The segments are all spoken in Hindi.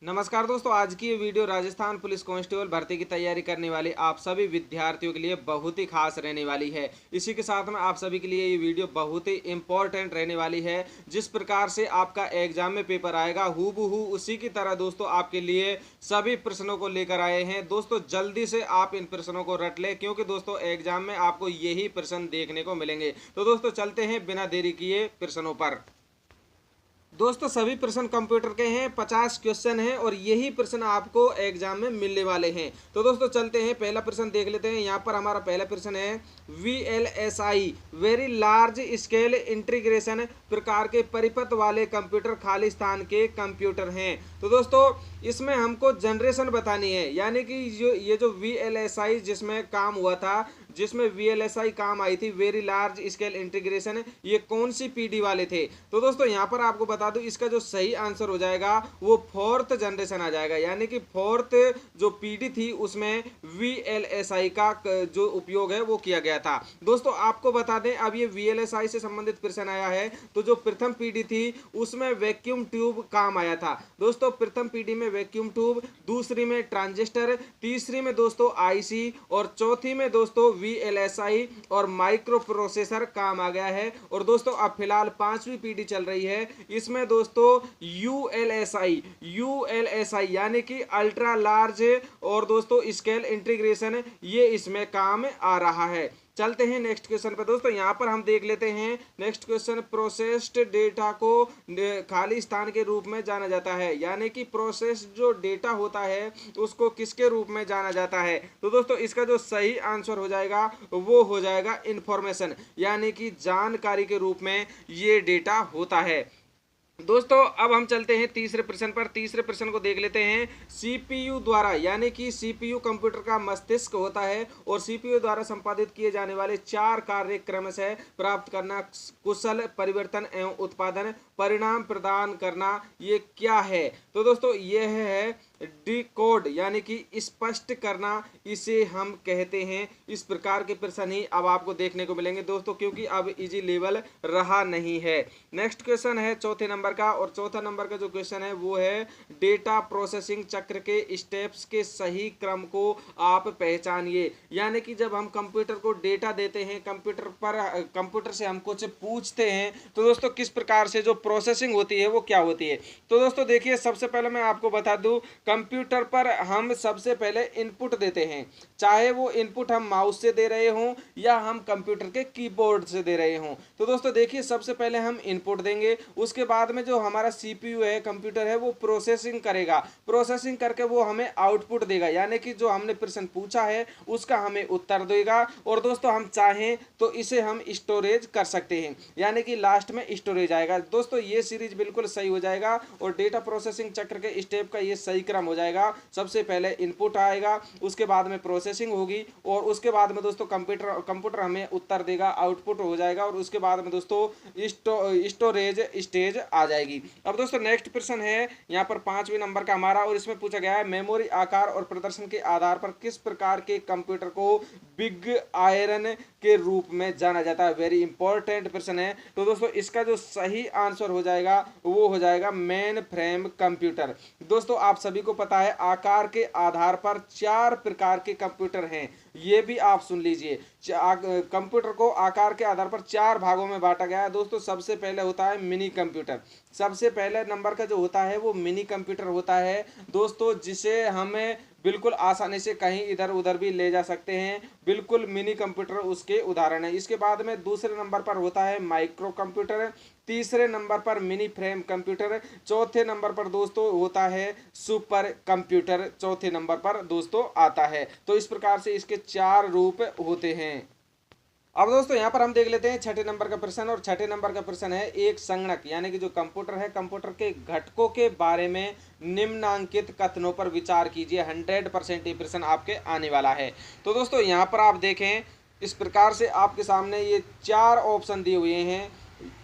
नमस्कार दोस्तों, आज की ये वीडियो राजस्थान पुलिस कांस्टेबल भर्ती की तैयारी करने वाले आप सभी विद्यार्थियों के लिए बहुत ही खास रहने वाली है। इसी के साथ में आप सभी के लिए ये वीडियो बहुत ही इंपॉर्टेंट रहने वाली है। जिस प्रकार से आपका एग्जाम में पेपर आएगा हूबहू उसी की तरह दोस्तों आपके लिए सभी प्रश्नों को लेकर आए हैं। दोस्तों जल्दी से आप इन प्रश्नों को रट लें, क्योंकि दोस्तों एग्जाम में आपको यही प्रश्न देखने को मिलेंगे। तो दोस्तों चलते हैं बिना देरी किए प्रश्नों पर। दोस्तों सभी प्रश्न कंप्यूटर के हैं, 50 क्वेश्चन हैं और यही प्रश्न आपको एग्जाम में मिलने वाले हैं। तो दोस्तों चलते हैं, पहला प्रश्न देख लेते हैं। यहाँ पर हमारा पहला प्रश्न है VLSI very large scale integration प्रकार के परिपथ वाले कंप्यूटर खाली स्थान के कंप्यूटर हैं। तो दोस्तों इसमें हमको जनरेशन बतानी है, यानी कि ये जो VLSI जिसमें काम हुआ था, जिसमें VLSI काम आई थी वेरी लार्ज स्केल इंटीग्रेशन, ये कौन सी पीढ़ी वाले थे। तो दोस्तों यहाँ पर आपको बता दूं इसका जो सही आंसर हो जाएगा वो फोर्थ जनरेशन आ जाएगा, यानी कि फोर्थ जो पीढ़ी थी उसमें VLSI का जो उपयोग है वो किया गया था। दोस्तों आपको बता दें, अब ये VLSI से संबंधित प्रश्न आया है, तो जो प्रथम पीढ़ी थी उसमें वैक्यूम ट्यूब काम आया था। दोस्तों प्रथम पीढ़ी में वैक्यूम ट्यूब, दूसरी में ट्रांजिस्टर, तीसरी में दोस्तों IC और चौथी में दोस्तों VLSI और माइक्रो प्रोसेसर काम आ गया है। और दोस्तों अब फिलहाल पांचवी पीढ़ी चल रही है, इसमें दोस्तों ULSI यानी कि अल्ट्रा लार्ज और दोस्तों स्केल इंटीग्रेशन, ये इसमें काम आ रहा है। चलते हैं नेक्स्ट क्वेश्चन पर। दोस्तों यहाँ पर हम देख लेते हैं नेक्स्ट क्वेश्चन। प्रोसेस्ड डेटा को खाली स्थान के रूप में जाना जाता है, यानी कि प्रोसेस जो डेटा होता है उसको किसके रूप में जाना जाता है। तो दोस्तों इसका जो सही आंसर हो जाएगा वो हो जाएगा इंफॉर्मेशन, यानी कि जानकारी के रूप में ये डेटा होता है। दोस्तों अब हम चलते हैं तीसरे प्रश्न पर। तीसरे प्रश्न को देख लेते हैं। CPU द्वारा, यानी कि CPU कंप्यूटर का मस्तिष्क होता है और CPU द्वारा संपादित किए जाने वाले 4 कार्य क्रमशः प्राप्त करना, कुशल परिवर्तन एवं उत्पादन परिणाम प्रदान करना, ये क्या है। तो दोस्तों यह है डिकोड, यानी कि स्पष्ट करना, इसे हम कहते हैं। इस प्रकार के प्रश्न ही अब आपको देखने को मिलेंगे दोस्तों, क्योंकि अब इजी लेवल रहा नहीं है। नेक्स्ट क्वेश्चन है चौथे नंबर का, और चौथा नंबर का जो क्वेश्चन है वो है डेटा प्रोसेसिंग चक्र के स्टेप्स के सही क्रम को आप पहचानिए। यानी कि जब हम कंप्यूटर को डेटा देते हैं, कंप्यूटर से हम कुछ पूछते हैं, तो दोस्तों किस प्रकार से जो प्रोसेसिंग होती है वो क्या होती है। तो दोस्तों देखिए, सबसे पहले मैं आपको बता दूं, कंप्यूटर पर हम सबसे पहले इनपुट देते हैं, चाहे वो इनपुट हम माउस से दे रहे हों या हम कंप्यूटर के कीबोर्ड से दे रहे हों। तो दोस्तों देखिए, सबसे पहले हम इनपुट देंगे, उसके बाद में जो हमारा CPU है, कंप्यूटर है, वो प्रोसेसिंग करेगा। प्रोसेसिंग करके वो हमें आउटपुट देगा, यानी कि जो हमने प्रश्न पूछा है उसका हमें उत्तर देगा। और दोस्तों हम चाहें तो इसे हम स्टोरेज कर सकते हैं, यानी कि लास्ट में स्टोरेज आएगा। दोस्तों ये सीरीज बिल्कुल सही हो जाएगा और डेटा प्रोसेसिंग चक्र के स्टेप का ये सही क्रम हो जाएगा। सबसे पहले इनपुट आएगा, उसके बाद में प्रोसेसिंग होगी और उसके बाद में दोस्तों कंप्यूटर हमें उत्तर देगा, आउटपुट हो जाएगा और उसके बाद में दोस्तों स्टोरेज स्टेज आ जाएगी। अब दोस्तों नेक्स्ट प्रश्न है यहाँ पर 5वें नंबर का हमारा, और इसमें पूछा गया है मेमोरी आकार और प्रदर्शन के आधार पर किस प्रकार के कंप्यूटर को बिग आयरन के रूप में जाना जाता है। वेरी इंपॉर्टेंट प्रश्न है। तो दोस्तों इसका जो सही आंसर हो जाएगा वो हो जाएगा मेन फ्रेम कंप्यूटर। दोस्तों आप सभी को पता है आकार के आधार पर 4 प्रकार के कंप्यूटर हैं, ये भी आप सुन लीजिए। कंप्यूटर को आकार के आधार पर 4 भागों में बांटा गया है। दोस्तों सबसे पहले होता है मिनी कंप्यूटर, सबसे पहले नंबर का जो होता है वो मिनी कंप्यूटर होता है दोस्तों, जिसे हमें बिल्कुल आसानी से कहीं इधर उधर भी ले जा सकते हैं। बिल्कुल मिनी कंप्यूटर उसके उदाहरण है। इसके बाद में दूसरे नंबर पर होता है माइक्रो कंप्यूटर, तीसरे नंबर पर मिनी फ्रेम कंप्यूटर, चौथे नंबर पर दोस्तों होता है सुपर कंप्यूटर, चौथे नंबर पर दोस्तों आता है। तो इस प्रकार से इसके 4 रूप होते हैं। अब दोस्तों यहाँ पर हम देख लेते हैं छठे नंबर का प्रश्न, और छठे नंबर का प्रश्न है एक संगणक, यानी कि जो कंप्यूटर है, कंप्यूटर के घटकों के बारे में निम्नांकित कथनों पर विचार कीजिए। 100% ये प्रश्न आपके आने वाला है। तो दोस्तों यहाँ पर आप देखें, इस प्रकार से आपके सामने ये 4 ऑप्शन दिए हुए हैं।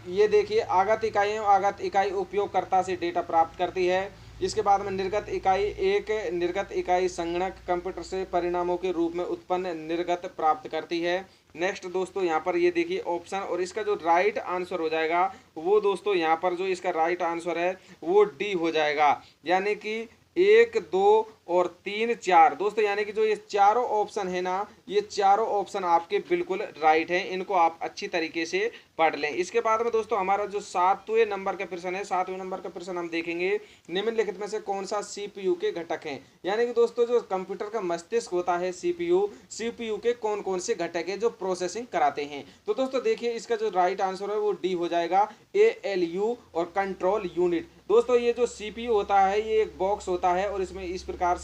ये देखिए, आगत इकाई, आगत इकाई उपयोगकर्ता से डेटा प्राप्त करती है। इसके बाद में निर्गत इकाई, एक निर्गत इकाई संगणक कंप्यूटर से परिणामों के रूप में उत्पन्न निर्गत प्राप्त करती है। नेक्स्ट दोस्तों यहाँ पर ये देखिए ऑप्शन, और इसका जो राइट आंसर हो जाएगा वो दोस्तों यहाँ पर जो इसका राइट आंसर है वो डी हो जाएगा, यानी कि 1, 2 और 3, 4 दोस्तों, यानी कि जो ये चारों ऑप्शन है ना, ये चारों ऑप्शन आपके बिल्कुल राइट हैं। इनको आप अच्छी तरीके से पढ़ लें। इसके बाद में दोस्तों हमारा जो 7वें नंबर का प्रश्न है, 7वें नंबर का प्रश्न हम देखेंगे, निम्नलिखित में से कौन सा सीपीयू के घटक हैं। यानी कि दोस्तों जो कंप्यूटर का मस्तिष्क होता है सीपीयू के कौन कौन से घटक है जो प्रोसेसिंग कराते हैं। तो दोस्तों देखिए, इसका जो राइट आंसर है वो डी हो जाएगा, एएलयू और कंट्रोल यूनिट। दोस्तों ये जो सीपीयू होता है ये एक बॉक्स होता है और इसमें इस प्रकार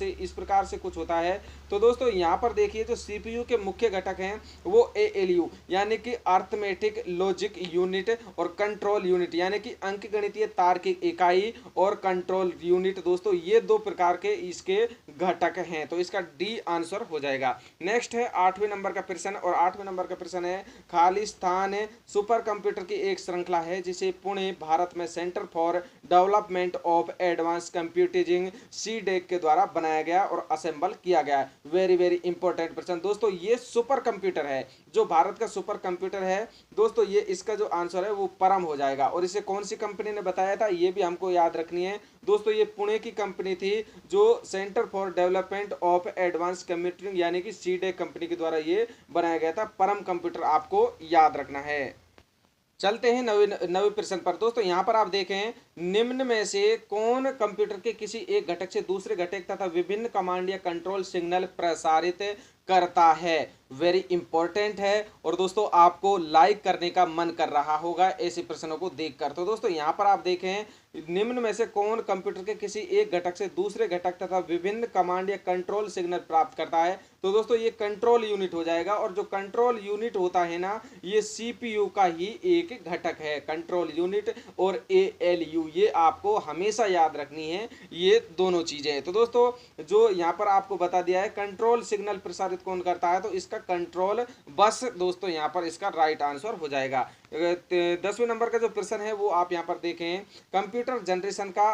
से कुछ होता है। तो दोस्तों यहाँ पर देखिए, जो सीपीयू के मुख्य घटक हैं वो एएलयू यानी कि अर्थमेटिक लॉजिक यूनिट और कंट्रोल यूनिट यानी कि अंकगणितीय तार्किक इकाई और कंट्रोल यूनिट। दोस्तों ये दो प्रकार के इसके घटक हैं, तो इसका डी आंसर हो जाएगा। नेक्स्ट है 8वें नंबर का प्रश्न, और 8वें नंबर का प्रश्न है, खालिस्तान सुपर कंप्यूटर की एक श्रृंखला है जिसे पुणे भारत में centre for development of advance computing CDAC के द्वारा बनाया गया और असेंबल किया गया। वेरी वेरी इंपॉर्टेंट प्रश्न दोस्तों, ये सुपर कंप्यूटर है जो भारत का सुपर कंप्यूटर है। दोस्तों ये इसका जो आंसर है वो परम हो जाएगा, और इसे कौन सी कंपनी ने बताया था ये भी हमको याद रखनी है। दोस्तों ये पुणे की कंपनी थी जो centre for development of advance computing यानी कि सीडेक कंपनी के द्वारा ये बनाया गया था। परम कंप्यूटर आपको याद रखना है। चलते हैं नवे प्रश्न पर। दोस्तों यहाँ पर आप देखें, निम्न में से कौन कंप्यूटर के किसी एक घटक से दूसरे घटक तथा विभिन्न कमांड या कंट्रोल सिग्नल प्रसारित करता है। वेरी इंपॉर्टेंट है, और दोस्तों आपको लाइक करने का मन कर रहा होगा ऐसे प्रश्नों को देखकर। तो दोस्तों यहाँ पर आप देखें, निम्न में से कौन कंप्यूटर के किसी एक घटक से दूसरे घटक तथा विभिन्न कमांड या कंट्रोल सिग्नल प्राप्त करता है। तो दोस्तों ये कंट्रोल यूनिट हो जाएगा, और जो कंट्रोल यूनिट होता है ना, ये सीपीयू का ही एक घटक है। कंट्रोल यूनिट और एएलयू ये आपको हमेशा याद रखनी है, ये दोनों चीजें। तो दोस्तों जो यहाँ पर आपको बता दिया है कंट्रोल सिग्नल प्रसारित कौन करता है, तो इसका कंट्रोल बस दोस्तों यहाँ पर इसका राइट आंसर हो जाएगा। 10वें नंबर का जो प्रश्न है वो आप यहाँ पर देखें, कंप्यूटर जनरेशन का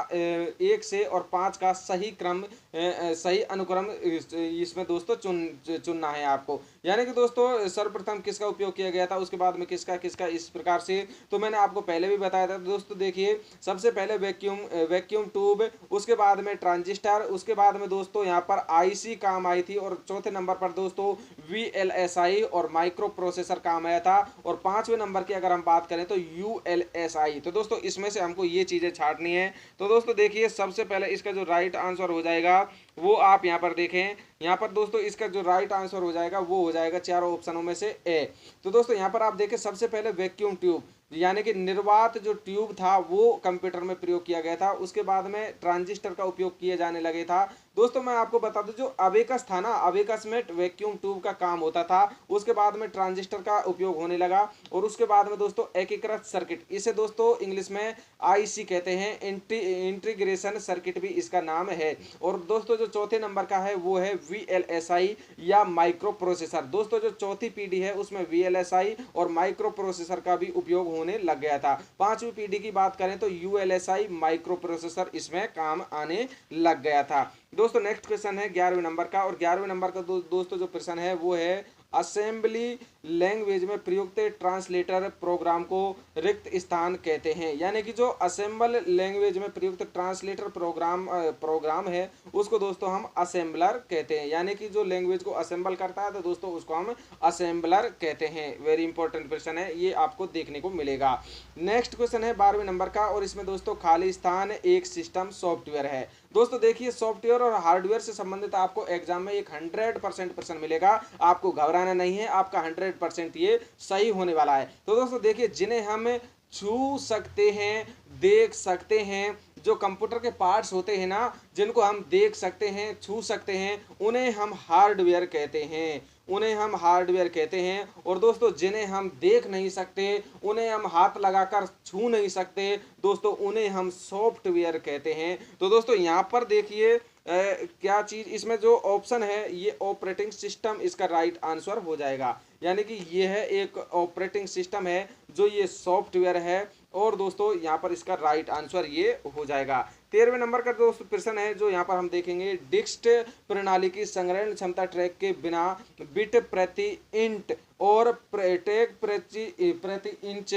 1 से और 5 का सही अनुक्रम इसमें दोस्तों चुनना है आपको। यानी कि दोस्तों सर्वप्रथम किसका उपयोग किया गया था, उसके बाद में किसका इस प्रकार से। तो मैंने आपको पहले भी बताया था दोस्तों, देखिए सबसे पहले वैक्यूम ट्यूब, उसके बाद में ट्रांजिस्टर, उसके बाद में दोस्तों यहाँ पर आईसी काम आई थी, और चौथे नंबर पर दोस्तों वीएलएसआई और माइक्रो प्रोसेसर काम आया था, और 5वें नंबर की अगर हम बात करें तो यूएलएसआई। तो दोस्तों इसमें से हमको ये चीजें छांटनी है। तो दोस्तों देखिए, सबसे पहले इसका जो राइट आंसर हो जाएगा वो आप यहाँ पर देखें, यहाँ पर दोस्तों इसका जो राइट आंसर हो जाएगा वो हो जाएगा चारों ऑप्शनों में से ए। तो दोस्तों यहाँ पर आप देखें, सबसे पहले वैक्यूम ट्यूब यानी कि निर्वात जो ट्यूब था वो कंप्यूटर में प्रयोग किया गया था। उसके बाद में ट्रांजिस्टर का उपयोग किए जाने लगे था। दोस्तों मैं आपको बता दूं, जो अबेकस था ना, अबेकस में वैक्यूम ट्यूब का काम होता था। उसके बाद में ट्रांजिस्टर का उपयोग होने लगा, और उसके बाद में दोस्तों एकीकृत सर्किट, इसे दोस्तों इंग्लिश में आईसी कहते हैं, इंटीग्रेशन सर्किट भी इसका नाम है। और दोस्तों जो चौथे नंबर का है वो है वीएलएसआई या माइक्रो प्रोसेसर। दोस्तों जो चौथी पीढ़ी है उसमें वीएलएसआई और माइक्रो प्रोसेसर का भी उपयोग होने लग गया था। 5वीं पीढ़ी की बात करें तो यूएलएसआई माइक्रो प्रोसेसर इसमें काम आने लग गया था। दोस्तों नेक्स्ट क्वेश्चन है 11वें नंबर का, और 11वें नंबर का दोस्तों जो प्रश्न है वो है, असेंबली लैंग्वेज में प्रयुक्त ट्रांसलेटर प्रोग्राम को रिक्त स्थान कहते हैं। यानी कि जो असेंबल लैंग्वेज में प्रयुक्त ट्रांसलेटर प्रोग्राम है उसको दोस्तों हम असेंबलर कहते हैं। यानी कि जो लैंग्वेज को असेंबल करता है तो दोस्तों उसको हम असेंबलर कहते हैं। वेरी इंपॉर्टेंट क्वेश्चन है, ये आपको देखने को मिलेगा। नेक्स्ट क्वेश्चन है 12वें नंबर का, और इसमें दोस्तों खालिस्तान एक सिस्टम सॉफ्टवेयर है। दोस्तों देखिए, सॉफ्टवेयर और हार्डवेयर से संबंधित आपको एग्जाम में एक 100% प्रश्न मिलेगा। आपको घबराना नहीं है, आपका 100% ये सही होने वाला है। तो दोस्तों देखिए, जिन्हें हम छू सकते हैं, देख सकते हैं, जो कंप्यूटर के पार्ट्स होते हैं ना, जिनको हम देख सकते हैं, छू सकते हैं, उन्हें हम हार्डवेयर कहते हैं, उन्हें हम हार्डवेयर कहते हैं। और दोस्तों जिन्हें हम देख नहीं सकते, उन्हें हम हाथ लगाकर छू नहीं सकते, दोस्तों उन्हें हम सॉफ्टवेयर कहते हैं। तो दोस्तों यहाँ पर देखिए क्या चीज इसमें जो ऑप्शन है ये ऑपरेटिंग सिस्टम इसका राइट आंसर हो जाएगा। यानी कि ये है एक ऑपरेटिंग सिस्टम है जो ये सॉफ्टवेयर है, और दोस्तों यहाँ पर इसका राइट आंसर ये हो जाएगा। 13वें नंबर का दोस्तों प्रश्न है जो यहाँ पर हम देखेंगे, डिक्स्ट प्रणाली की संग्रहण क्षमता ट्रैक के बिना बिट प्रति इंट और ट्रैक प्रति इंच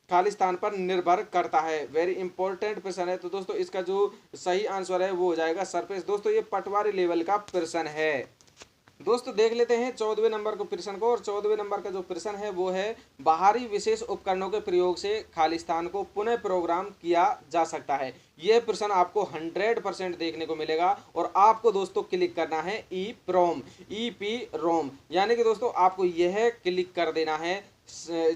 खाली स्थान पर निर्भर करता है। वेरी इंपॉर्टेंट प्रश्न है। तो दोस्तों इसका जो सही आंसर है वो हो जाएगा सरफेस। दोस्तों ये पटवारी लेवल का प्रश्न है। दोस्तों देख लेते हैं 14वें नंबर के प्रश्न को, और 14वें नंबर का जो प्रश्न है वो है, बाहरी विशेष उपकरणों के प्रयोग से खाली स्थान को पुनः प्रोग्राम किया जा सकता है। यह प्रश्न आपको 100% देखने को मिलेगा और आपको दोस्तों क्लिक करना है EEPROM, यानी कि दोस्तों आपको यह क्लिक कर देना है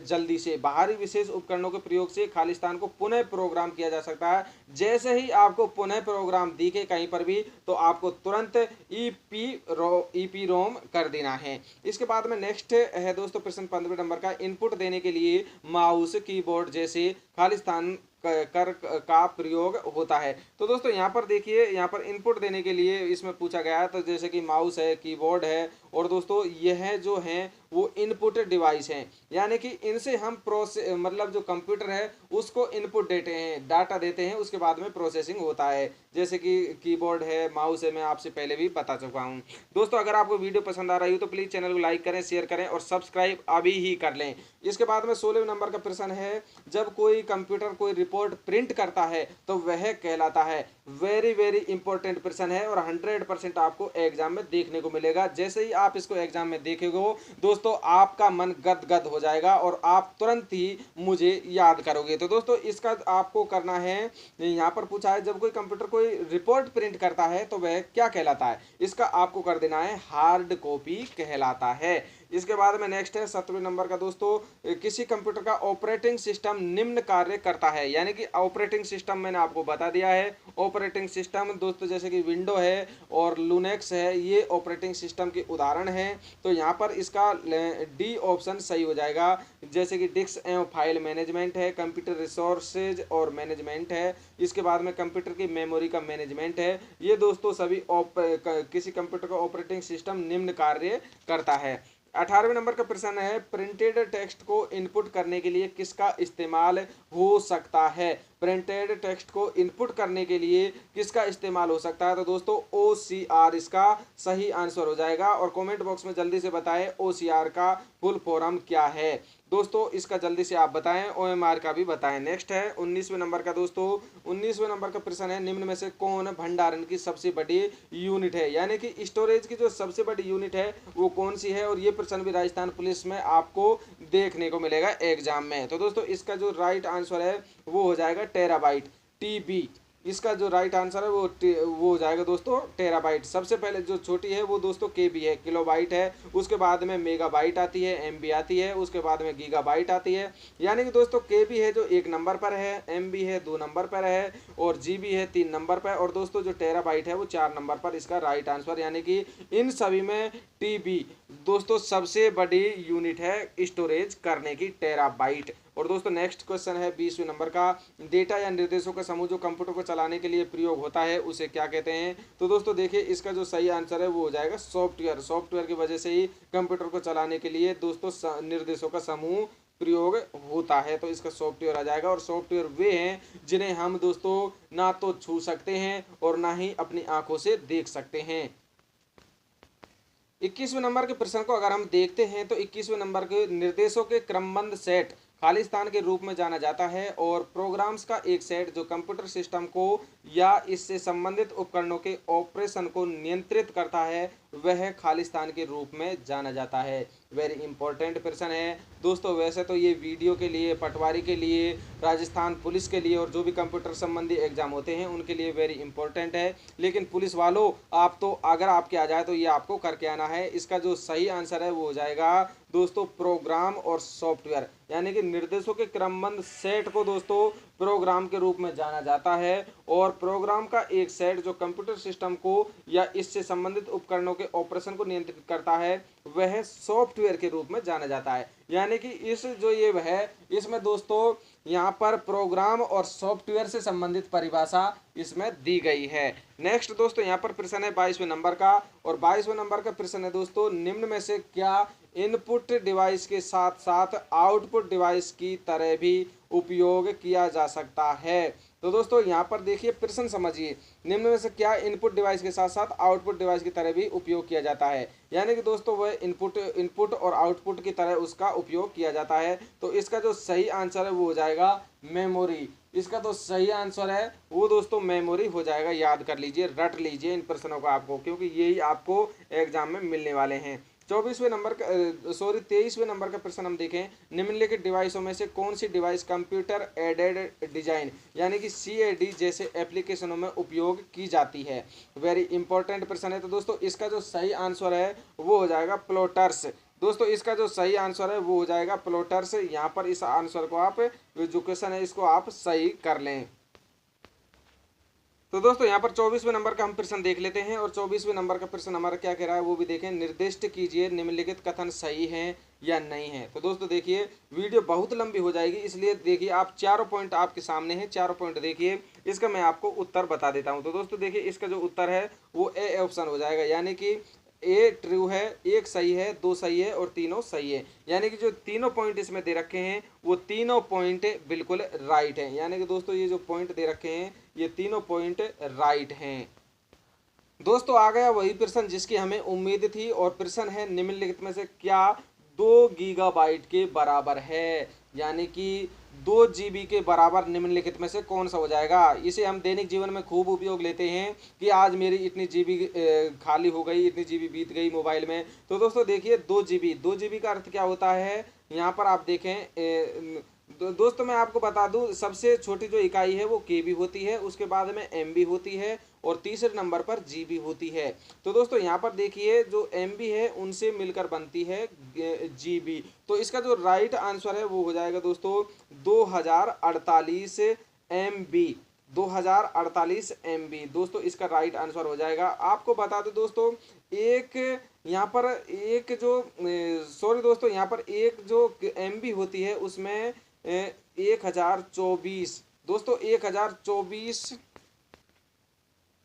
जल्दी से। बाहरी विशेष उपकरणों के प्रयोग से खाली स्थान को पुनः प्रोग्राम किया जा सकता है। जैसे ही आपको पुनः प्रोग्राम दिखे कहीं पर भी तो आपको तुरंत EEPROM कर देना है। इसके बाद में नेक्स्ट है दोस्तों प्रश्न 15वें नंबर का, इनपुट देने के लिए माउस कीबोर्ड जैसे खाली स्थान कर का प्रयोग होता है। तो दोस्तों यहाँ पर देखिए, यहाँ पर इनपुट देने के लिए इसमें पूछा गया है, तो जैसे कि माउस है, कीबोर्ड है, और दोस्तों यह जो है वो इनपुट डिवाइस हैं, यानी कि इनसे हम मतलब जो कंप्यूटर है उसको इनपुट देते हैं, डाटा देते हैं, उसके बाद में प्रोसेसिंग होता है। जैसे कि कीबोर्ड है, माउस है, मैं आपसे पहले भी बता चुका हूँ। दोस्तों अगर आपको वीडियो पसंद आ रही हो तो प्लीज़ चैनल को लाइक करें, शेयर करें और सब्सक्राइब अभी ही कर लें। इसके बाद में 16वें नंबर का प्रश्न है, जब कोई कंप्यूटर कोई रिपोर्ट प्रिंट करता है तो वह कहलाता है। वेरी इंपॉर्टेंट प्रश्न है और 100% आपको एग्जाम में देखने को मिलेगा। जैसे ही आप इसको एग्जाम में देखेंगे दोस्तों आपका मन गदगद हो जाएगा और आप तुरंत ही मुझे याद करोगे। तो दोस्तों इसका आपको करना है, यहाँ पर पूछा है, जब कोई कंप्यूटर कोई रिपोर्ट प्रिंट करता है तो वह क्या कहलाता है। इसका आपको कर देना है हार्ड कॉपी कहलाता है। इसके बाद में नेक्स्ट है 17वें नंबर का दोस्तों, किसी कंप्यूटर का ऑपरेटिंग सिस्टम निम्न कार्य करता है, यानी कि ऑपरेटिंग सिस्टम मैंने आपको बता दिया है। ऑपरेटिंग सिस्टम दोस्तों जैसे कि विंडो है और लूनेक्स है, ये ऑपरेटिंग सिस्टम के उदाहरण हैं। तो यहाँ पर इसका डी ऑप्शन सही हो जाएगा। जैसे कि डिस्क एवं फाइल मैनेजमेंट है, कंप्यूटर रिसोर्सेज और मैनेजमेंट है, इसके बाद में कंप्यूटर की मेमोरी का मैनेजमेंट है। ये दोस्तों सभी किसी कंप्यूटर का ऑपरेटिंग सिस्टम निम्न कार्य करता है। 18वें नंबर का प्रश्न है, प्रिंटेड टेक्स्ट को इनपुट करने के लिए किसका इस्तेमाल हो सकता है। प्रिंटेड टेक्स्ट को इनपुट करने के लिए किसका इस्तेमाल हो सकता है। तो दोस्तों OCR इसका सही आंसर हो जाएगा और कमेंट बॉक्स में जल्दी से बताएं OCR का फुल फॉर्म क्या है। दोस्तों इसका जल्दी से आप बताएं, OMR का भी बताएं। नेक्स्ट है 19वें नंबर का दोस्तों, 19वें नंबर का प्रश्न है, निम्न में से कौन भंडारण की सबसे बड़ी यूनिट है, यानी कि स्टोरेज की जो सबसे बड़ी यूनिट है वो कौन सी है। और ये प्रश्न भी राजस्थान पुलिस में आपको देखने को मिलेगा एग्जाम में। तो दोस्तों इसका जो राइट आंसर है वो हो जाएगा टेराबाइट, TB। इसका जो राइट आंसर है वो हो जाएगा दोस्तों टेराबाइट। सबसे पहले जो छोटी है वो दोस्तों KB है, किलोबाइट है, उसके बाद में मेगाबाइट आती है, MB आती है, उसके बाद में गीगाबाइट आती है। यानी कि दोस्तों KB है जो 1 नंबर पर है, MB है 2 नंबर पर है और GB है 3 नंबर पर, और दोस्तों जो टेराबाइट है वो 4 नंबर पर इसका राइट आंसर। यानी कि इन सभी में TB दोस्तों सबसे बड़ी यूनिट है स्टोरेज करने की, टेराबाइट। और दोस्तों नेक्स्ट क्वेश्चन है 20वें नंबर का, डेटा या निर्देशों का समूह जो कंप्यूटर को चलाने के लिए प्रयोग होता है उसे क्या कहते हैं। तो दोस्तों देखिए इसका जो सही आंसर है वो हो जाएगा सॉफ्टवेयर। सॉफ्टवेयर की वजह से ही कंप्यूटर को चलाने के लिए दोस्तों निर्देशों का समूह प्रयोग होता है, तो इसका सॉफ्टवेयर आ जाएगा। और सॉफ्टवेयर वे हैं जिन्हें हम दोस्तों ना तो छू सकते हैं और ना ही अपनी आंखों से देख सकते हैं। 21वें नंबर के प्रश्न को अगर हम देखते हैं तो 21वें नंबर के निर्देशों के क्रमबद्ध सेट खाली स्थान के रूप में जाना जाता है, और प्रोग्राम्स का एक सेट जो कंप्यूटर सिस्टम को या इससे संबंधित उपकरणों के ऑपरेशन को नियंत्रित करता है वह खाली स्थान के रूप में जाना जाता है। वेरी इंपॉर्टेंट प्रश्न है दोस्तों। वैसे तो ये वीडियो के लिए, पटवारी के लिए, राजस्थान पुलिस के लिए और जो भी कंप्यूटर संबंधी एग्जाम होते हैं उनके लिए वेरी इंपॉर्टेंट है, लेकिन पुलिस वालों आप तो अगर आपके आ जाए तो ये आपको करके आना है। इसका जो सही आंसर है वो हो जाएगा दोस्तों प्रोग्राम और सॉफ्टवेयर, यानी कि निर्देशों के क्रमबद्ध सेट को दोस्तों प्रोग्राम के रूप में जाना जाता है, और प्रोग्राम का एक सेट जो कंप्यूटर सिस्टम को या इससे संबंधित उपकरणों के ऑपरेशन को नियंत्रित करता है वह सॉफ्टवेयर के रूप में जाना जाता है। यानी कि इस जो ये है इसमें दोस्तों यहाँ पर प्रोग्राम और सॉफ्टवेयर से संबंधित परिभाषा इसमें दी गई है। नेक्स्ट दोस्तों यहाँ पर प्रश्न है 22वें नंबर का, और 22वें नंबर का प्रश्न है दोस्तों, निम्न में से क्या इनपुट डिवाइस के साथ साथ आउटपुट डिवाइस की तरह भी उपयोग किया जा सकता है। तो दोस्तों यहाँ पर देखिए प्रश्न समझिए, निम्न में से क्या इनपुट डिवाइस के साथ साथ आउटपुट डिवाइस की तरह भी उपयोग किया जाता है। यानी कि दोस्तों वह इनपुट और आउटपुट की तरह उसका उपयोग किया जाता है। तो इसका जो सही आंसर है वो हो जाएगा मेमोरी। इसका तो सही आंसर है वो दोस्तों मेमोरी हो जाएगा। याद कर लीजिए, रट लीजिए इन प्रश्नों को आपको, क्योंकि यही आपको एग्जाम में मिलने वाले हैं। 23वें नंबर का प्रश्न हम देखें, निम्नलिखित डिवाइसों में से कौन सी डिवाइस कंप्यूटर एडेड डिजाइन यानी कि CAD जैसे एप्लीकेशनों में उपयोग की जाती है। वेरी इंपॉर्टेंट प्रश्न है। तो दोस्तों इसका जो सही आंसर है वो हो जाएगा प्लॉटर्स। दोस्तों इसका जो सही आंसर है वो हो जाएगा प्लॉटर्स। यहाँ पर इस आंसर को आप, जो क्वेश्चन है इसको आप सही कर लें। तो दोस्तों यहाँ पर 24वें नंबर का हम प्रश्न देख लेते हैं, और 24वें नंबर का प्रश्न हमारा क्या कह रहा है वो भी देखें। निर्दिष्ट कीजिए निम्नलिखित कथन सही हैं या नहीं है। तो दोस्तों देखिए वीडियो बहुत लंबी हो जाएगी, इसलिए देखिए आप चारों पॉइंट आपके सामने हैं, चारों पॉइंट देखिए, इसका मैं आपको उत्तर बता देता हूँ। तो दोस्तों देखिए इसका जो उत्तर है वो ए ऑप्शन हो जाएगा, यानी कि ए ट्रू है, एक सही है, दो सही है और तीनों सही है। यानी कि जो तीनों पॉइंट इसमें दे रखे हैं वो तीनों पॉइंट बिल्कुल राइट हैं। यानी कि दोस्तों ये जो पॉइंट दे रखे हैं ये तीनों पॉइंट राइट हैं। दोस्तों आ गया वही प्रश्न जिसकी हमें उम्मीद थी, और प्रश्न है निम्नलिखित में से क्या 2 गीगाबाइट के बराबर है। यानी कि 2 GB के बराबर निम्नलिखित में से कौन सा हो जाएगा। इसे हम दैनिक जीवन में खूब उपयोग लेते हैं कि आज मेरी इतनी GB खाली हो गई, इतनी GB बीत गई मोबाइल में। तो दोस्तों देखिए 2 GB का अर्थ क्या होता है, यहाँ पर आप देखें। दोस्तों मैं आपको बता दूं, सबसे छोटी जो इकाई है वो KB होती है, उसके बाद में MB होती है, और तीसरे नंबर पर GB होती है। तो दोस्तों यहाँ पर देखिए जो MB है उनसे मिलकर बनती है GB। तो इसका जो राइट आंसर है वो हो जाएगा दोस्तों 2048 MB। 2048 MB दोस्तों इसका राइट आंसर हो जाएगा। आपको बता दो दोस्तों, एक यहाँ पर एक जो सॉरी दोस्तों यहाँ पर एक जो MB होती है उसमें 1024 दोस्तों 1024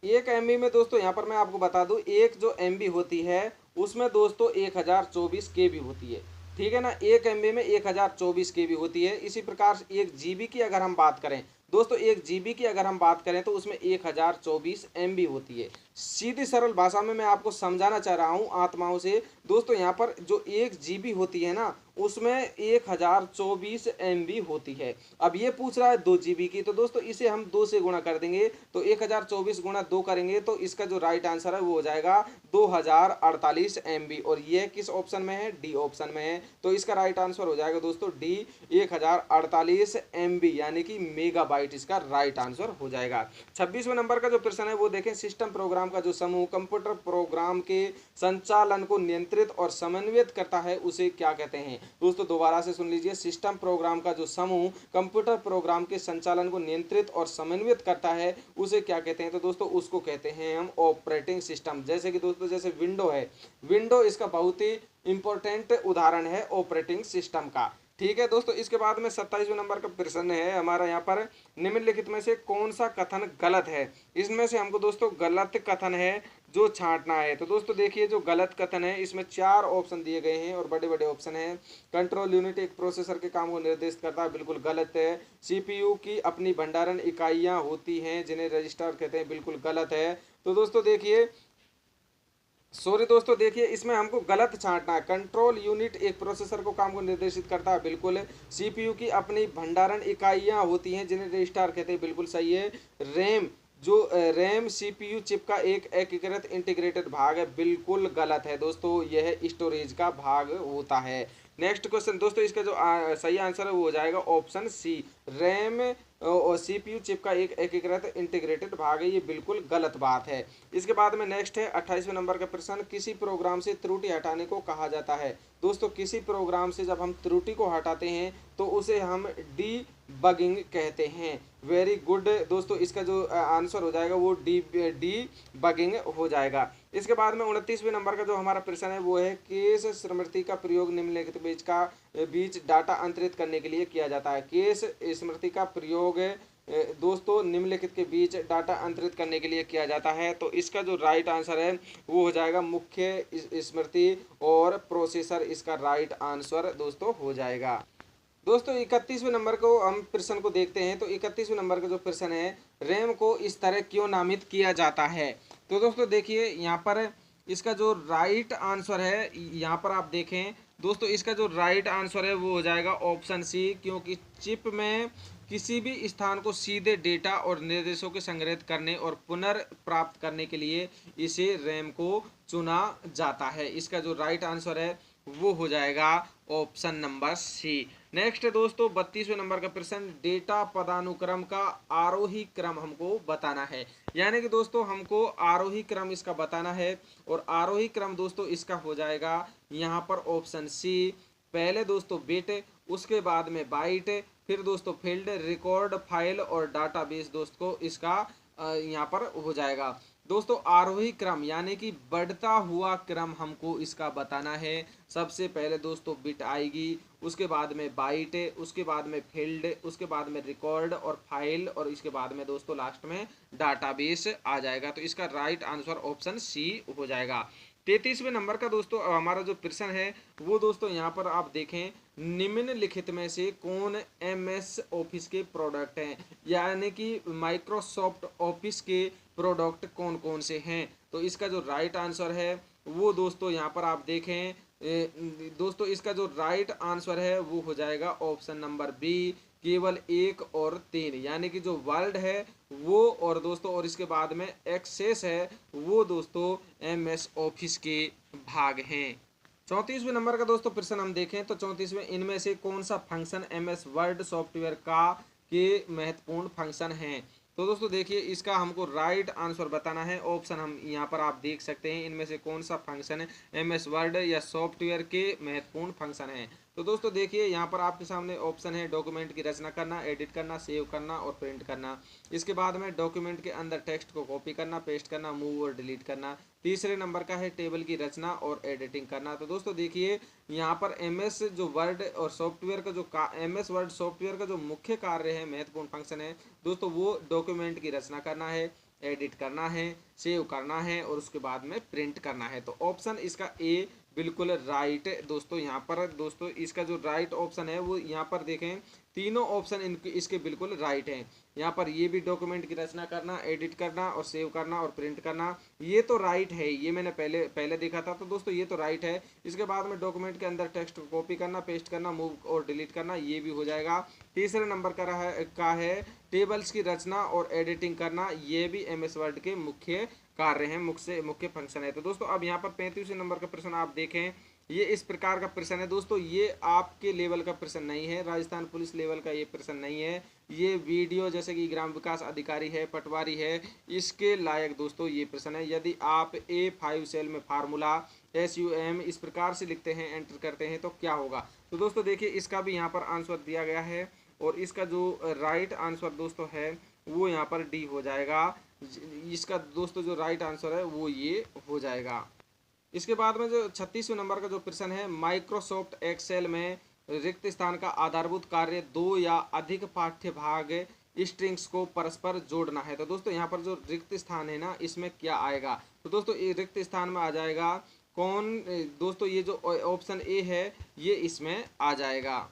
एक MB में दोस्तों यहाँ पर मैं आपको बता दूं, एक जो MB होती है उसमें दोस्तों 1024 KB होती है। ठीक है ना, एक MB में 1024 KB होती है। इसी प्रकार एक GB की अगर हम बात करें दोस्तों, एक GB की अगर हम बात करें तो उसमें 1024 MB होती है। सीधी सरल भाषा में मैं आपको समझाना चाह रहा हूँ आत्माओं से। दोस्तों यहाँ पर जो 1 GB होती है ना उसमें 1024 MB होती है। अब ये पूछ रहा है 2 GB की, तो दोस्तों इसे हम 2 से गुणा कर देंगे, तो 1024 गुणा 2 करेंगे तो इसका जो राइट आंसर है वो हो जाएगा 2048 MB। और ये किस ऑप्शन में है, डी ऑप्शन में है। तो इसका राइट आंसर हो जाएगा दोस्तों डी 1048 MB, यानी कि मेगाबाइट इसका राइट आंसर हो जाएगा। 26वें नंबर का जो प्रश्न है वो देखें, सिस्टम प्रोग्राम का जो समूह कंप्यूटर प्रोग्राम के संचालन को नियंत्रित और समन्वित करता है उसे क्या कहते हैं। दोस्तों दोबारा से सुन लीजिए, सिस्टम प्रोग्राम का जो समूह कंप्यूटर प्रोग्राम के संचालन को नियंत्रित और समन्वित करता है उसे क्या कहते हैं। तो दोस्तों उसको कहते हैं हम ऑपरेटिंग सिस्टम। जैसे कि दोस्तों जैसे विंडो है, विंडो इसका बहुत ही इंपॉर्टेंट उदाहरण है ऑपरेटिंग सिस्टम का। ठीक है दोस्तों, इसके बाद में 27वें नंबर का प्रश्न है हमारा यहाँ पर, निम्नलिखित में से कौन सा कथन गलत है। इसमें से हमको दोस्तों गलत कथन है जो छांटना है। तो दोस्तों देखिए जो गलत कथन है इसमें 4 ऑप्शन दिए गए हैं और बड़े बड़े ऑप्शन हैं। कंट्रोल यूनिट एक प्रोसेसर के काम को निर्देशित करता है, बिल्कुल गलत है। CPU की अपनी भंडारण इकाइयाँ होती हैं जिन्हें रजिस्टर कहते हैं, बिल्कुल गलत है। तो दोस्तों देखिए सॉरी दोस्तों देखिए इसमें हमको गलत छांटना है। कंट्रोल यूनिट एक प्रोसेसर को काम को निर्देशित करता है, बिल्कुल है। CPU की अपनी भंडारण इकाइयाँ होती हैं जिन्हें रजिस्टर कहते हैं, बिल्कुल सही है। रैम CPU चिप का एक एकीकृत इंटीग्रेटेड भाग है, बिल्कुल गलत है दोस्तों, यह स्टोरेज का भाग होता है। नेक्स्ट क्वेश्चन दोस्तों, इसका जो सही आंसर है वो हो जाएगा ऑप्शन सी, रैम और CPU चिप का एक एकीकृत इंटीग्रेटेड भाग है, ये बिल्कुल गलत बात है। इसके बाद में नेक्स्ट है 28वें नंबर का प्रश्न, किसी प्रोग्राम से त्रुटि हटाने को कहा जाता है। दोस्तों किसी प्रोग्राम से जब हम त्रुटि को हटाते हैं तो उसे हम डीबगिंग कहते हैं। वेरी गुड दोस्तों, इसका जो आंसर हो जाएगा वो डीबगिंग हो जाएगा। इसके बाद में 29वें नंबर का जो हमारा प्रश्न है वो है, केस स्मृति का प्रयोग निम्नलिखित बीच डाटा अंतरित करने के लिए किया जाता है। केस स्मृति का प्रयोग दोस्तों निम्नलिखित के बीच डाटा अंतरित करने के लिए किया जाता है। तो इसका जो राइट आंसर है वो हो जाएगा मुख्य स्मृति और प्रोसेसर, इसका राइट आंसर दोस्तों हो जाएगा। दोस्तों 31वें नंबर को हम प्रश्न को देखते हैं। तो 31वें नंबर का जो प्रश्न है, रैम को इस तरह क्यों नामित किया जाता है। तो दोस्तों देखिए यहाँ पर इसका जो राइट आंसर है, यहाँ पर आप देखें दोस्तों, इसका जो राइट आंसर है वो हो जाएगा ऑप्शन सी, क्योंकि चिप में किसी भी स्थान को सीधे डेटा और निर्देशों के संग्रहित करने और पुनर्प्राप्त करने के लिए इसे रैम को चुना जाता है। इसका जो राइट आंसर है वो हो जाएगा ऑप्शन नंबर सी। नेक्स्ट दोस्तों 32वें नंबर का प्रश्न, डेटा पदानुक्रम का आरोही क्रम हमको बताना है। यानी कि दोस्तों हमको आरोही क्रम इसका बताना है, और आरोही क्रम दोस्तों इसका हो जाएगा यहाँ पर ऑप्शन सी। पहले दोस्तों बिट, उसके बाद में बाइट, फिर दोस्तों फील्ड, रिकॉर्ड, फाइल और डाटाबेस दोस्तों इसका यहाँ पर हो जाएगा। दोस्तों आरोही क्रम यानी कि बढ़ता हुआ क्रम हमको इसका बताना है। सबसे पहले दोस्तों बिट आएगी, उसके बाद में बाइट, उसके बाद में फील्ड, उसके बाद में रिकॉर्ड और फाइल, और इसके बाद में दोस्तों लास्ट में डाटाबेस आ जाएगा। तो इसका राइट आंसर ऑप्शन सी हो जाएगा। 33वें नंबर का दोस्तों हमारा जो प्रश्न है वो दोस्तों यहाँ पर आप देखें, निम्नलिखित में से कौन MS ऑफिस के प्रोडक्ट हैं, यानी कि माइक्रोसॉफ्ट ऑफिस के प्रोडक्ट कौन कौन से हैं। तो इसका जो राइट आंसर है वो दोस्तों यहाँ पर आप देखें, दोस्तों इसका जो राइट आंसर है वो हो जाएगा ऑप्शन नंबर बी, केवल 1 और 3, यानी कि जो वर्ल्ड है वो, और दोस्तों और इसके बाद में एक्सेस है वो दोस्तों MS ऑफिस के भाग हैं। 34वें नंबर का दोस्तों प्रश्न हम देखें तो 34वें, इनमें से कौन सा फंक्शन MS वर्ड सॉफ्टवेयर का के महत्वपूर्ण फंक्शन हैं। तो दोस्तों देखिए इसका हमको राइट आंसर बताना है। ऑप्शन हम यहाँ पर आप देख सकते हैं, इनमें से कौन सा फंक्शन MS वर्ड या सॉफ्टवेयर के महत्वपूर्ण फंक्शन है। तो दोस्तों देखिए यहाँ पर आपके सामने ऑप्शन है, डॉक्यूमेंट की रचना करना, एडिट करना, सेव करना और प्रिंट करना। इसके बाद में डॉक्यूमेंट के अंदर टेक्स्ट को कॉपी करना, पेस्ट करना, मूव और डिलीट करना। तीसरे नंबर का है टेबल की रचना और एडिटिंग करना। तो दोस्तों देखिए यहाँ पर MS जो वर्ड और सॉफ्टवेयर का जो MS वर्ड सॉफ्टवेयर का जो मुख्य कार्य है, महत्वपूर्ण फंक्शन है दोस्तों, वो डॉक्यूमेंट की रचना करना है, एडिट करना है, सेव करना है और उसके बाद में प्रिंट करना है। तो ऑप्शन इसका ए बिल्कुल राइट है दोस्तों। यहाँ पर दोस्तों इसका जो राइट ऑप्शन है वो यहाँ पर देखें, तीनों ऑप्शन इनके इसके बिल्कुल राइट हैं। यहाँ पर ये भी डॉक्यूमेंट की रचना करना, एडिट करना और सेव करना और प्रिंट करना, ये तो राइट है, ये मैंने पहले देखा था। तो दोस्तों ये तो राइट है। इसके बाद में डॉक्यूमेंट के अंदर टेक्स्ट को कॉपी करना, पेस्ट करना, मूव और डिलीट करना, ये भी हो जाएगा। तीसरे नंबर का है टेबल्स की रचना और एडिटिंग करना, ये भी MS वर्ड के मुख्य कार्य हैं, मुख्य फंक्शन है। तो दोस्तों अब यहाँ पर 35वें नंबर का प्रश्न आप देखें, ये इस प्रकार का प्रश्न है दोस्तों, ये आपके लेवल का प्रश्न नहीं है, राजस्थान पुलिस लेवल का ये प्रश्न नहीं है। ये वीडियो जैसे कि ग्राम विकास अधिकारी है, पटवारी है, इसके लायक दोस्तों ये प्रश्न है। यदि आप A5 सेल में फार्मूला SUM इस प्रकार से लिखते हैं, एंटर करते हैं तो क्या होगा। तो दोस्तों देखिए इसका भी यहाँ पर आंसर दिया गया है, और इसका जो राइट आंसर दोस्तों है वो यहाँ पर डी हो जाएगा। इसका दोस्तों जो राइट आंसर है वो ये हो जाएगा। इसके बाद में जो 36वें नंबर का जो प्रश्न है, माइक्रोसॉफ्ट एक्सेल में रिक्त स्थान का आधारभूत कार्य 2 या अधिक पाठ्य भाग स्ट्रिंग्स को परस्पर जोड़ना है। तो दोस्तों यहाँ पर जो रिक्त स्थान है ना, इसमें क्या आएगा। तो दोस्तों रिक्त स्थान में आ जाएगा कौन, दोस्तों ये जो ऑप्शन ए है ये इसमें आ जाएगा।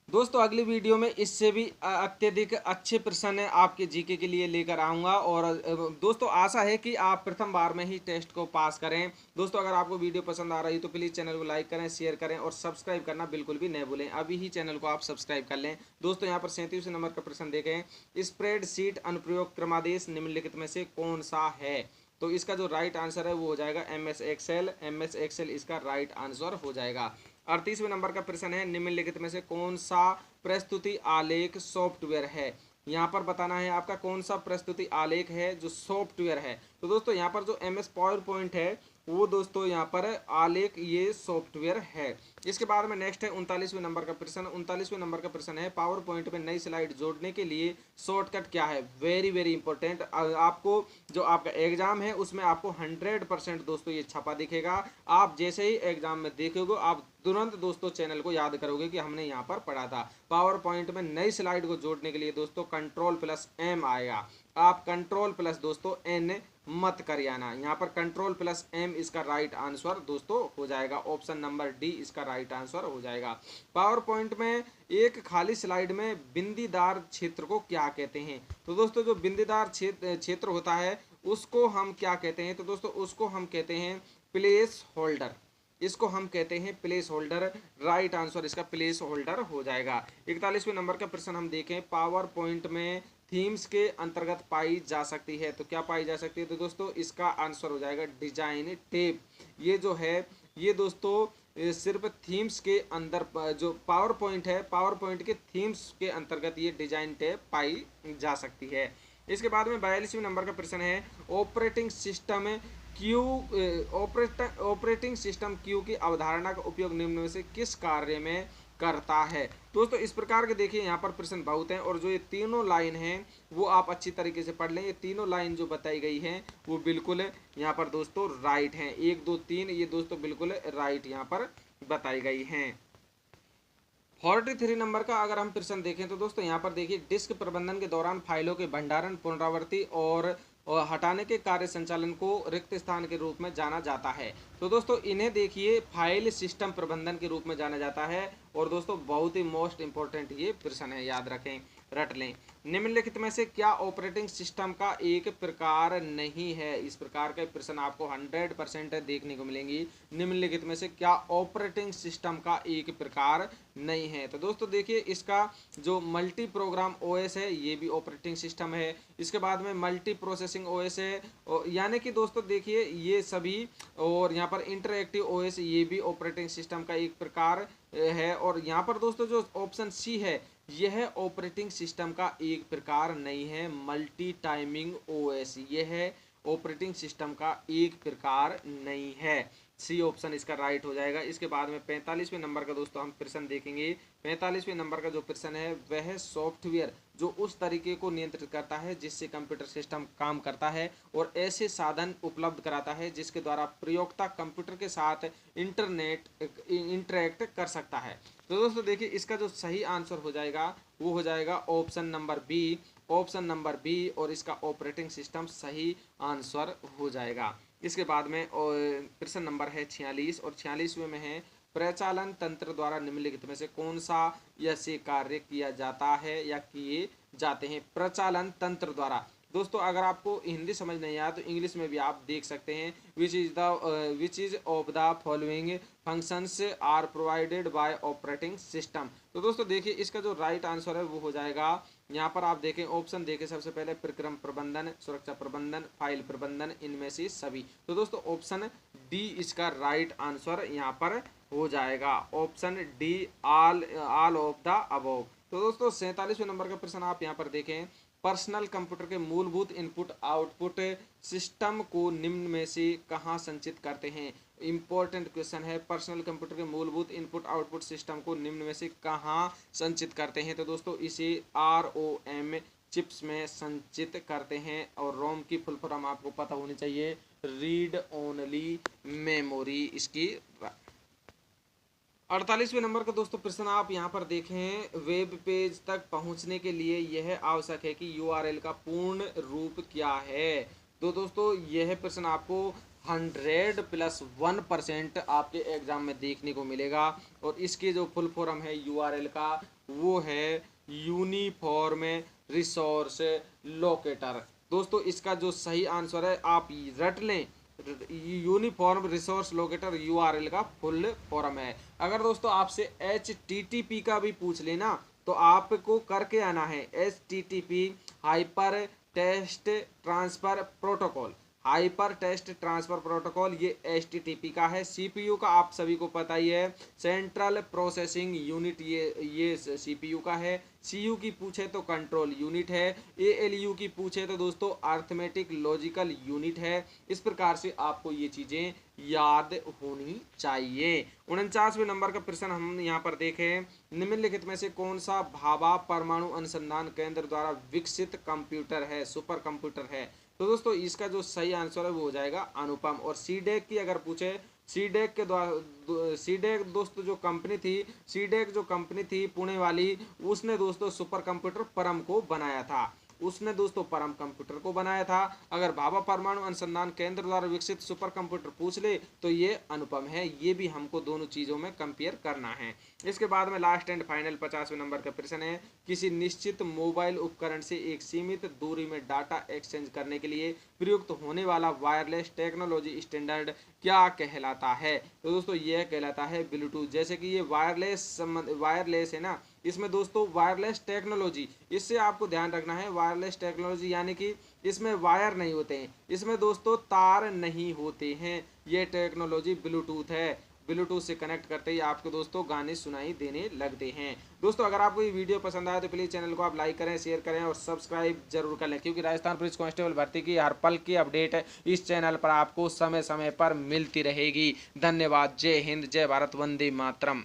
दोस्तों अगली वीडियो में इससे भी अत्यधिक अच्छे प्रश्न आपके जीके के लिए लेकर आऊँगा, और दोस्तों आशा है कि आप प्रथम बार में ही टेस्ट को पास करें। दोस्तों अगर आपको वीडियो पसंद आ रही है तो प्लीज़ चैनल को लाइक करें, शेयर करें और सब्सक्राइब करना बिल्कुल भी न भूलें। अभी ही चैनल को आप सब्सक्राइब कर लें। दोस्तों यहाँ पर 37वें नंबर का प्रश्न देखें, स्प्रेडशीट अनुप्रयोग क्रमादेश निम्नलिखित में से कौन सा है। तो इसका जो राइट आंसर है वो हो जाएगा MS एक्सेल। MS एक्सेल इसका राइट आंसर हो जाएगा। 38वें नंबर का प्रश्न है, निम्नलिखित में से कौन सा प्रस्तुति आलेख सॉफ्टवेयर है। यहाँ पर बताना है आपका कौन सा प्रस्तुति आलेख है जो सॉफ्टवेयर है। तो दोस्तों यहाँ पर जो MS पावर पॉइंट है वो दोस्तों यहाँ पर आलेख ये सॉफ्टवेयर है। इसके बाद में नेक्स्ट है 39वें नंबर का प्रश्न। 39वें नंबर का प्रश्न है, पावर पॉइंट में नई स्लाइड जोड़ने के लिए शॉर्टकट क्या है। वेरी वेरी इंपॉर्टेंट, आपको जो आपका एग्जाम है उसमें आपको 100% दोस्तों ये छपा दिखेगा। आप जैसे ही एग्जाम में देखोगे आप तुरंत दोस्तों चैनल को याद करोगे कि हमने यहाँ पर पढ़ा था। पावर पॉइंट में नई स्लाइड को जोड़ने के लिए दोस्तों Ctrl+M आएगा। आप कंट्रोल प्लस दोस्तों एन मत कर आना। यहाँ पर कंट्रोल प्लस एम इसका राइट आंसर दोस्तों हो जाएगा। ऑप्शन नंबर डी इसका राइट आंसर हो जाएगा। पावर पॉइंट में एक खाली स्लाइड में बिंदीदार क्षेत्र को क्या कहते हैं? तो दोस्तों जो बिंदीदार क्षेत्र होता है उसको हम क्या कहते हैं? तो दोस्तों उसको हम कहते हैं प्लेस होल्डर। इसको हम कहते हैं प्लेस होल्डर। राइट आंसर इसका प्लेस होल्डर हो जाएगा। 41वें नंबर का प्रश्न हम देखें, पावर पॉइंट में थीम्स के अंतर्गत पाई जा सकती है, तो क्या पाई जा सकती है? तो दोस्तों इसका आंसर हो जाएगा डिजाइन टेप। ये जो है ये दोस्तों सिर्फ थीम्स के अंदर जो पावर पॉइंट है, पावर पॉइंट के थीम्स के अंतर्गत ये डिजाइन टेप पाई जा सकती है। इसके बाद में 42वें नंबर का प्रश्न है, operating system Q operating system Q की अवधारणा का उपयोग निम्न में से किस कार्य में करता है? दोस्तों इस प्रकार के देखिए यहाँ पर प्रश्न बहुत हैं और जो ये तीनों लाइन हैं वो आप अच्छी तरीके से पढ़ लें। ये तीनों लाइन जो बताई गई हैं वो बिल्कुल यहाँ पर दोस्तों राइट हैं। 1 2 3 ये दोस्तों बिल्कुल राइट यहाँ पर बताई गई हैं। 43 नंबर का अगर हम प्रश्न देखें तो दोस्तों यहाँ पर देखिए, डिस्क प्रबंधन के दौरान फाइलों के भंडारण, पुनरावृत्ति और हटाने के कार्य संचालन को रिक्त स्थान के रूप में जाना जाता है। तो दोस्तों इन्हें देखिए फाइल सिस्टम प्रबंधन के रूप में जाना जाता है। और दोस्तों बहुत ही मोस्ट इंपॉर्टेंट ये प्रश्न है, याद रखें, रट लें। निम्नलिखित में से क्या ऑपरेटिंग सिस्टम का एक प्रकार नहीं है? इस प्रकार के प्रश्न आपको 100% देखने को मिलेंगी। निम्नलिखित में से क्या ऑपरेटिंग सिस्टम का एक प्रकार नहीं है? तो दोस्तों देखिए इसका जो मल्टी प्रोग्राम ओएस है ये भी ऑपरेटिंग सिस्टम है। इसके बाद में मल्टी प्रोसेसिंग ओएस है, यानी कि दोस्तों देखिए ये सभी, और यहाँ पर इंटरएक्टिव ओएस ये भी ऑपरेटिंग सिस्टम का एक प्रकार है। और यहाँ पर दोस्तों जो ऑप्शन सी है यह ऑपरेटिंग सिस्टम का एक प्रकार नहीं है। मल्टी टाइमिंग ओएस यह ऑपरेटिंग सिस्टम का एक प्रकार नहीं है। सी ऑप्शन इसका राइट हो जाएगा। इसके बाद में 45वें नंबर का दोस्तों हम प्रश्न देखेंगे। 45वें नंबर का जो प्रश्न है वह सॉफ्टवेयर जो उस तरीके को नियंत्रित करता है जिससे कंप्यूटर सिस्टम काम करता है और ऐसे साधन उपलब्ध कराता है जिसके द्वारा प्रयोक्ता कंप्यूटर के साथ इंटरेक्ट कर सकता है। तो दोस्तों देखिए इसका जो सही आंसर हो जाएगा वो हो जाएगा option number B. Option number B और इसका ऑपरेटिंग सिस्टम सही आंसर हो जाएगा। इसके बाद में प्रश्न नंबर है 46 और 46वें में है, प्रचालन तंत्र द्वारा निम्नलिखित में से कौन सा ऐसे कार्य किया जाता है या किए जाते हैं? प्रचालन तंत्र द्वारा दोस्तों अगर आपको हिंदी समझ नहीं आया तो इंग्लिश में भी आप देख सकते हैं। Which is of the following functions are provided by operating system. तो दोस्तों देखिए इसका जो राइट आंसर है वो हो जाएगा, यहाँ पर आप देखें ऑप्शन देखें सबसे पहले, प्रक्रम प्रबंधन, सुरक्षा प्रबंधन, फाइल प्रबंधन, इनमें से सभी। तो दोस्तों ऑप्शन डी इसका राइट आंसर यहाँ पर हो जाएगा। Option D all of the above. तो दोस्तों 47वें नंबर का प्रश्न आप यहाँ पर देखें, पर्सनल कंप्यूटर के मूलभूत इनपुट आउटपुट सिस्टम को निम्न में से कहाँ संचित करते हैं? इंपॉर्टेंट क्वेश्चन है। पर्सनल कंप्यूटर के मूलभूत इनपुट आउटपुट सिस्टम को निम्न में से कहाँ संचित करते हैं? तो दोस्तों इसे ROM चिप्स में संचित करते हैं। और रोम की फुल फॉर्म आपको पता होनी चाहिए, रीड ओनली मेमोरी इसकी। 48वें नंबर का दोस्तों प्रश्न आप यहाँ पर देखें, वेब पेज तक पहुँचने के लिए यह आवश्यक है कि URL का पूर्ण रूप क्या है? तो दोस्तों यह प्रश्न आपको 100+1% आपके एग्जाम में देखने को मिलेगा। और इसके जो फुल फॉर्म है URL का वो है यूनिफॉर्म रिसोर्स लोकेटर। दोस्तों इसका जो सही आंसर है आप रट लें, यूनिफॉर्म रिसोर्स लोकेटर URL का फुल फॉर्म है। अगर दोस्तों आपसे HTTP का भी पूछ लेना तो आपको करके आना है HTTP hyper text transfer protocol. Hyper text transfer protocol ये HTTP का है। CPU का आप सभी को पता ही है, सेंट्रल प्रोसेसिंग यूनिट ये CPU का है। CU की पूछे तो कंट्रोल यूनिट है। ALU की पूछे तो दोस्तों अर्थमेटिक लॉजिकल यूनिट है। इस प्रकार से आपको ये चीज़ें याद होनी चाहिए। 49वें नंबर का प्रश्न हम यहाँ पर देखें, निम्नलिखित में से कौन सा भाभा परमाणु अनुसंधान केंद्र द्वारा विकसित कंप्यूटर है, सुपर कंप्यूटर है? तो दोस्तों इसका जो सही आंसर है वो हो जाएगा अनुपम। और सीडेक की अगर पूछे, सीडेक के द्वारा, सीडेक दोस्तों जो कंपनी थी, सीडेक जो कंपनी थी पुणे वाली, उसने दोस्तों सुपर कंप्यूटर परम को बनाया था। उसने दोस्तों परम कंप्यूटर को बनाया था। अगर भाभा परमाणु अनुसंधान केंद्र द्वारा विकसित सुपर कंप्यूटर पूछ ले तो ये अनुपम है। ये भी हमको दोनों चीजों में कंपेयर करना है। इसके बाद में लास्ट एंड फाइनल 50वें नंबर का प्रश्न है, किसी निश्चित मोबाइल उपकरण से एक सीमित दूरी में डाटा एक्सचेंज करने के लिए प्रयुक्त होने वाला वायरलेस टेक्नोलॉजी स्टैंडर्ड क्या कहलाता है? तो दोस्तों यह कहलाता है ब्लूटूथ। जैसे कि ये वायरलेस है ना, इसमें दोस्तों वायरलेस टेक्नोलॉजी, इससे आपको ध्यान रखना है। वायरलेस टेक्नोलॉजी यानी कि इसमें वायर नहीं होते हैं, इसमें दोस्तों तार नहीं होते हैं, ये टेक्नोलॉजी ब्लूटूथ है। ब्लूटूथ से कनेक्ट करते ही आपको दोस्तों गाने सुनाई देने लगते हैं। दोस्तों अगर आपको ये वीडियो पसंद आया तो प्लीज़ चैनल को आप लाइक करें, शेयर करें और सब्सक्राइब जरूर कर लें, क्योंकि राजस्थान पुलिस कांस्टेबल भर्ती की हर पल की अपडेट इस चैनल पर आपको समय समय पर मिलती रहेगी। धन्यवाद। जय हिंद, जय भारत, वंदे मातरम।